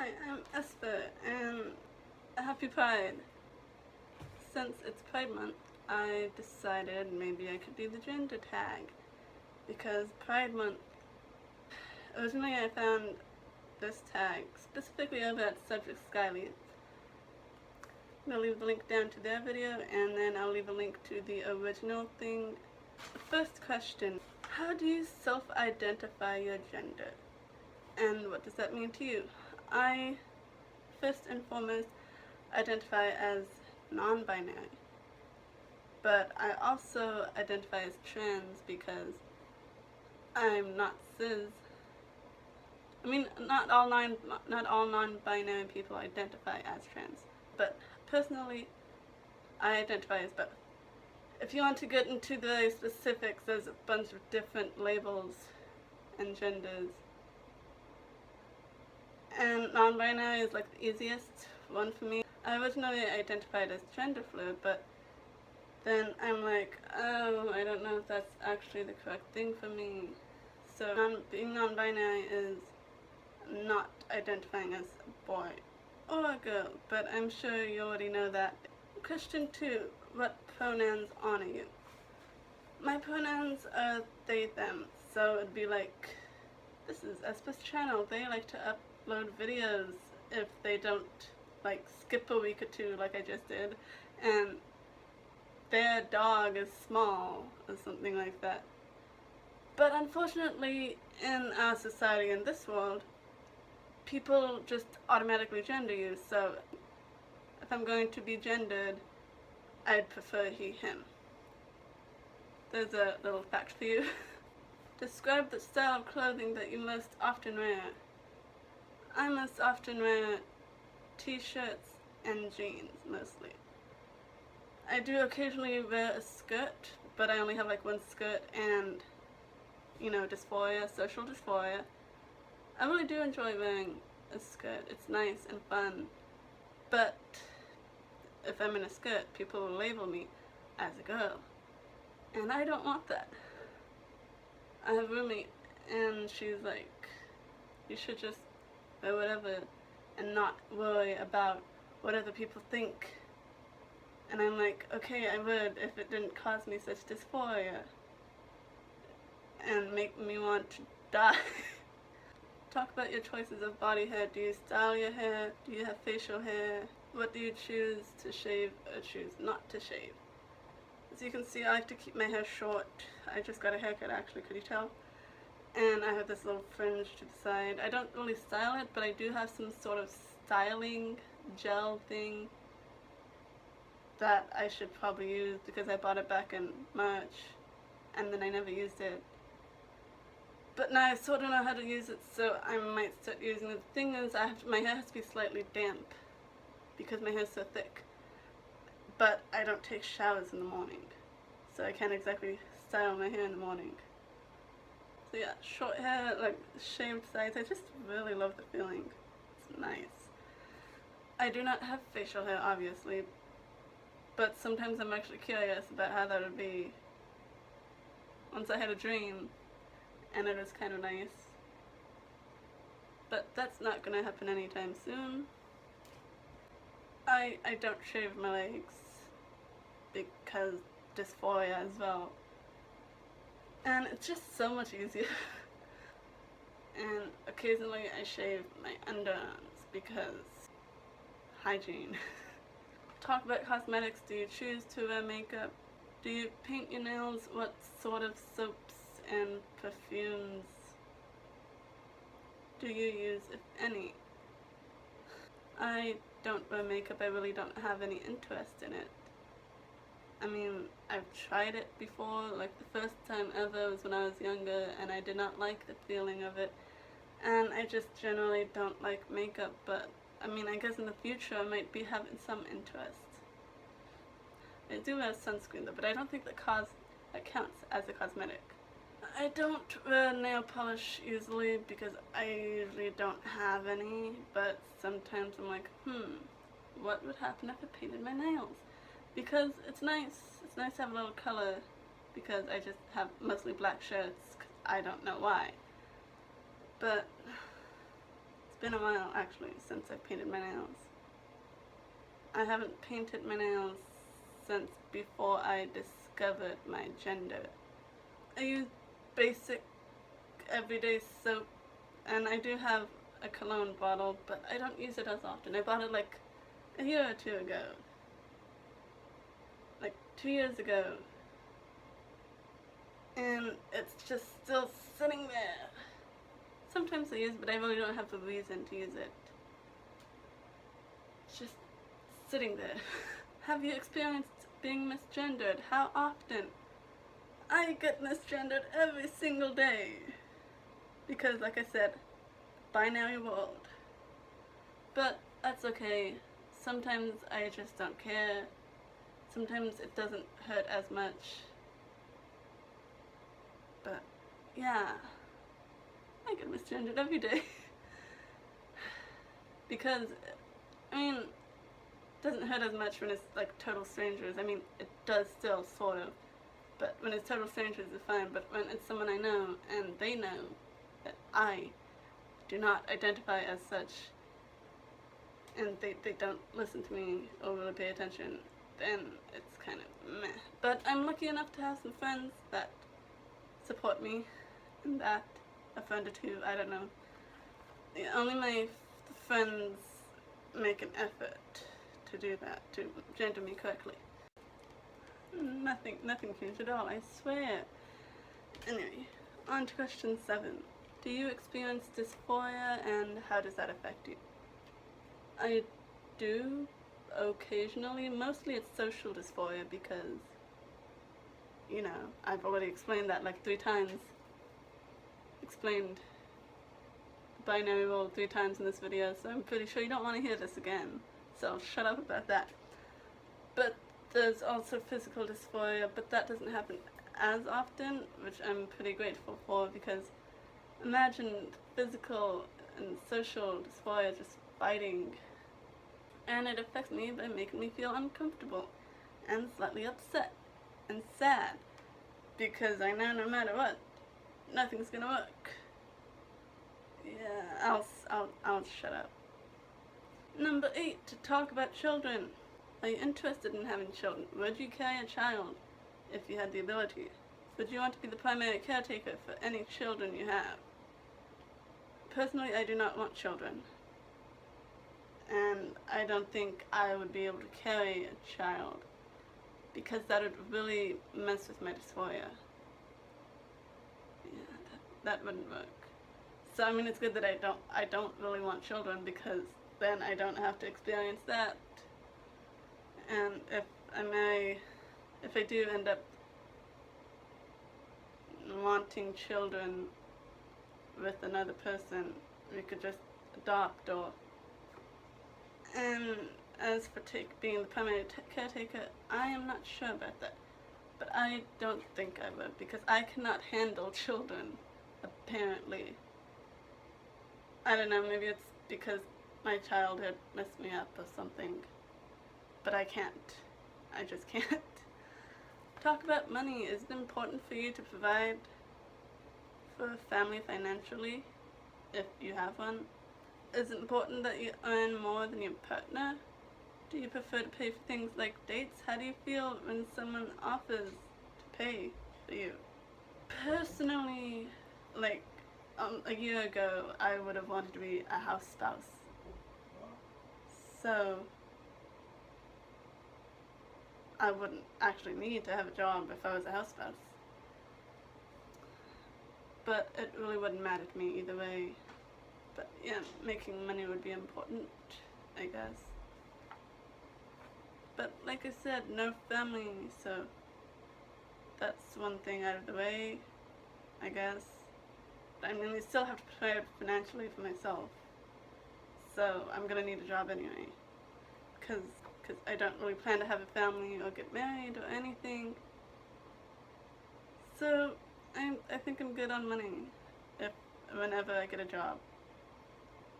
Hi, I'm Esper, and happy Pride. Since it's Pride Month, I decided maybe I could do the gender tag, because Pride Month, originally I found this tag specifically over at Subject Skyleaf. I'm going to leave the link down to their video, and then I'll leave a link to the original thing. First question, how do you self-identify your gender? And what does that mean to you? I, first and foremost, identify as non-binary, but I also identify as trans because I'm not cis. I mean, not all non-binary people identify as trans, but personally, I identify as both. If you want to get into the specifics, there's a bunch of different labels and genders. And non-binary is like the easiest one for me. I originally identified as gender fluid, but then I'm like, oh, I don't know if that's actually the correct thing for me. So being non-binary is not identifying as a boy or a girl, but I'm sure you already know that. Question 2, what pronouns honor you? My pronouns are they, them, so it'd be like, this is Esper's channel, they like to upload videos if they don't like skip a week or two like I just did, and their dog is small or something like that. But unfortunately in our society, in this world, people just automatically gender you, so if I'm going to be gendered, I'd prefer he, him. There's a little fact for you. Describe the style of clothing that you most often wear. I most often wear t-shirts and jeans, mostly. I do occasionally wear a skirt, but I only have like one skirt and, you know, dysphoria, social dysphoria. I really do enjoy wearing a skirt. It's nice and fun, but if I'm in a skirt, people will label me as a girl, and I don't want that. I have a roommate, and she's like, you should just wear whatever and not worry about what other people think. And I'm like, okay, I would if it didn't cause me such dysphoria and make me want to die. Talk about your choices of body hair. Do you style your hair? Do you have facial hair? What do you choose to shave or choose not to shave? As you can see, I like to keep my hair short. I just got a haircut actually, could you tell? And I have this little fringe to the side. I don't really style it, but I do have some sort of styling gel thing that I should probably use because I bought it back in March and then I never used it. But now I sort of know how to use it, so I might start using it. The thing is, my hair has to be slightly damp because my hair's so thick. But I don't take showers in the morning, so I can't exactly style my hair in the morning. So yeah, short hair, like shaved sides, I just really love the feeling. It's nice. I do not have facial hair, obviously, but sometimes I'm actually curious about how that would be. Once I had a dream, and it was kind of nice. But that's not going to happen anytime soon. I don't shave my legs because dysphoria as well. And it's just so much easier. And occasionally I shave my underarms because hygiene. Talk about cosmetics. Do you choose to wear makeup? Do you paint your nails? What sort of soaps and perfumes do you use, if any? I don't wear makeup. I really don't have any interest in it. I mean, I've tried it before, like the first time ever was when I was younger, and I did not like the feeling of it, and I just generally don't like makeup, but I mean, I guess in the future I might be having some interest. I do wear sunscreen though, but I don't think that counts as a cosmetic. I don't wear nail polish usually because I usually don't have any, but sometimes I'm like, what would happen if I painted my nails? Because it's nice to have a little color, because I just have mostly black shirts, 'cause I don't know why. But it's been a while actually since I painted my nails. I haven't painted my nails since before I discovered my gender. I use basic everyday soap, and I do have a cologne bottle, but I don't use it as often. I bought it like a year or two ago. Like 2 years ago. And it's just still sitting there. Sometimes I use it, but I really don't have a reason to use it. It's just sitting there. Have you experienced being misgendered? How often? I get misgendered every single day. Because, like I said, binary world. But that's okay. Sometimes I just don't care. Sometimes it doesn't hurt as much. But, yeah. I get misgendered every day. Because, I mean, it doesn't hurt as much when it's like total strangers. I mean, it does still, sort of. But when it's total strangers, it's fine. But when it's someone I know, and they know that I do not identify as such, and they don't listen to me or really pay attention, then it's kind of meh. But I'm lucky enough to have some friends that support me in that. A friend or two, I don't know. Yeah, only my friends make an effort to do that, to gender me correctly. Nothing changed at all, I swear. Anyway, on to question 7. Do you experience dysphoria, and how does that affect you? I do, occasionally. Mostly it's social dysphoria because, you know, I've already explained that like 3 times. Explained binary world 3 times in this video, so I'm pretty sure you don't want to hear this again. So I'll shut up about that. But there's also physical dysphoria, but that doesn't happen as often, which I'm pretty grateful for, because imagine physical and social dysphoria just fighting. And it affects me by making me feel uncomfortable and slightly upset and sad, because I know no matter what, nothing's gonna work. Yeah, I'll shut up. Number 8, to talk about children. Are you interested in having children? Would you carry a child if you had the ability? Would you want to be the primary caretaker for any children you have? Personally, I do not want children. And I don't think I would be able to carry a child, because that would really mess with my dysphoria. Yeah, that wouldn't work. So I mean, it's good that I don't really want children, because then I don't have to experience that. And if I do end up wanting children with another person, we could just adopt. Or and as for being the primary caretaker, I am not sure about that, but I don't think I would, because I cannot handle children, apparently. I don't know, maybe it's because my childhood messed me up or something, but I can't. I just can't. Talk about money. Is it important for you to provide for a family financially, if you have one? Is it important that you earn more than your partner? Do you prefer to pay for things like dates? How do you feel when someone offers to pay for you? Personally, like, a year ago, I would have wanted to be a house spouse. So I wouldn't actually need to have a job if I was a house spouse. But it really wouldn't matter to me either way. But yeah, making money would be important, I guess. But like I said, no family, so that's one thing out of the way, I guess. I mean, I still have to provide financially for myself, so I'm gonna need a job anyway, because I don't really plan to have a family or get married or anything. So I think I'm good on money whenever I get a job.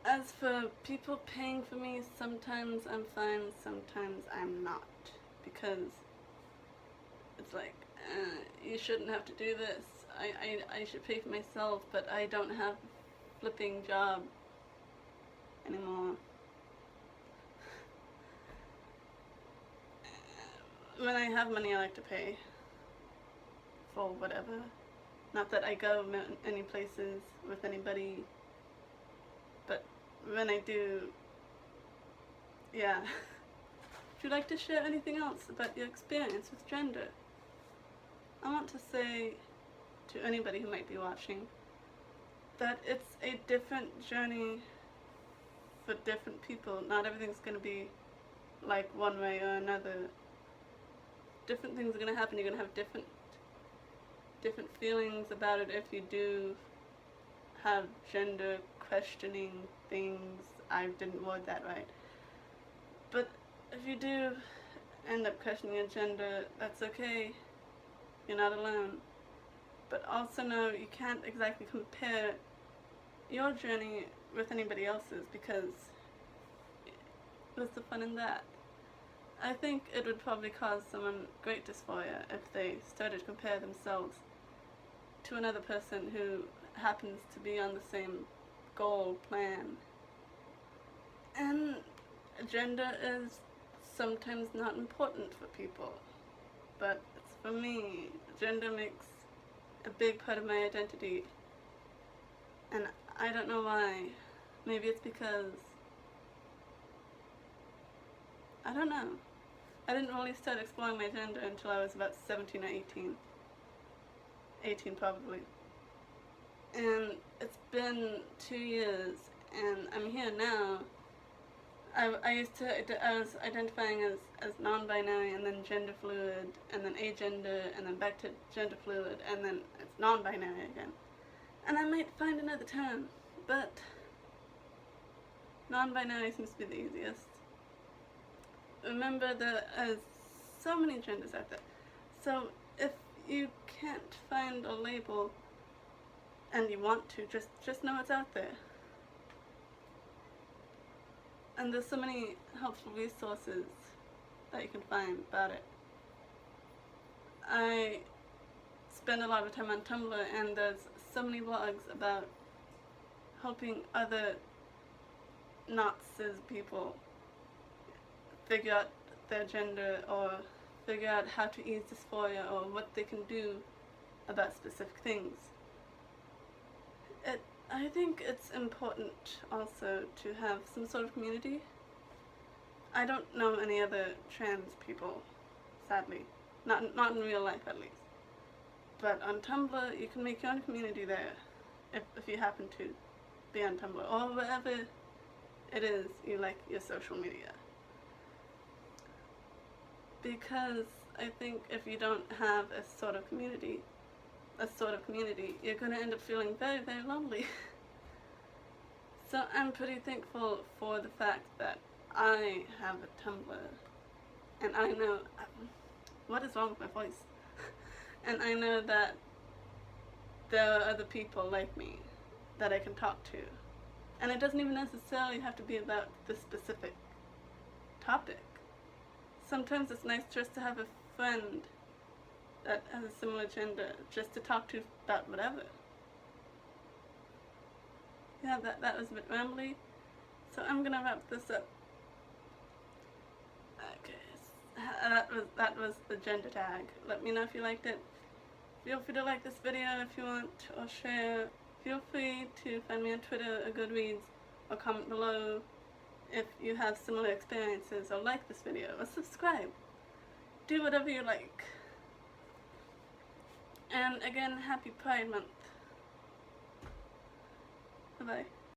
As for people paying for me, sometimes I'm fine, sometimes I'm not, because it's like, you shouldn't have to do this. I should pay for myself, but I don't have a flipping job. anymore. When I have money, I like to pay for whatever. Not that I go any places with anybody, but when I do, yeah. Would you like to share anything else about your experience with gender? I want to say to anybody who might be watching that it's a different journey for different people. Not everything's going to be like one way or another. Different things are going to happen. You're going to have different feelings about it if you do have gender questioning things. I didn't word that right. But if you do end up questioning your gender, that's okay. You're not alone. But also know you can't exactly compare your journey with anybody else's, because what's the fun in that? I think it would probably cause someone great dysphoria if they started to compare themselves to another person who happens to be on the same goal, plan. And gender is sometimes not important for people, but it's for me. Gender makes a big part of my identity, and I don't know why. Maybe it's because, I don't know. I didn't really start exploring my gender until I was about 17 or 18. 18 probably. And it's been 2 years, and I'm here now. I was identifying as non-binary, and then gender fluid, and then agender, and then back to gender fluid, and then it's non-binary again. And I might find another term, but non-binary seems to be the easiest. Remember, there are so many genders out there. So if you can't find a label and you want to, just know it's out there. And there's so many helpful resources that you can find about it. I spend a lot of time on Tumblr, and there's so many blogs about helping other not cis people figure out their gender, or figure out how to ease dysphoria, or what they can do about specific things. I think it's important also to have some sort of community. I don't know any other trans people, sadly. Not in real life, at least. But on Tumblr, you can make your own community there, if you happen to be on Tumblr, or wherever it is you like your social media. Because I think if you don't have a sort of community, you're going to end up feeling very, very lonely. So I'm pretty thankful for the fact that I have a Tumblr, and I know, what is wrong with my voice? And I know that there are other people like me that I can talk to. And it doesn't even necessarily have to be about this specific topic. Sometimes it's nice just to have a friend that has a similar gender, just to talk to about whatever. Yeah, that was a bit rambly, so I'm gonna wrap this up. Okay, that was the gender tag. Let me know if you liked it. Feel free to like this video if you want, or share. Feel free to find me on Twitter or Goodreads, or comment below if you have similar experiences, or like this video, or subscribe. Do whatever you like. And again, happy Pride Month. Bye-bye.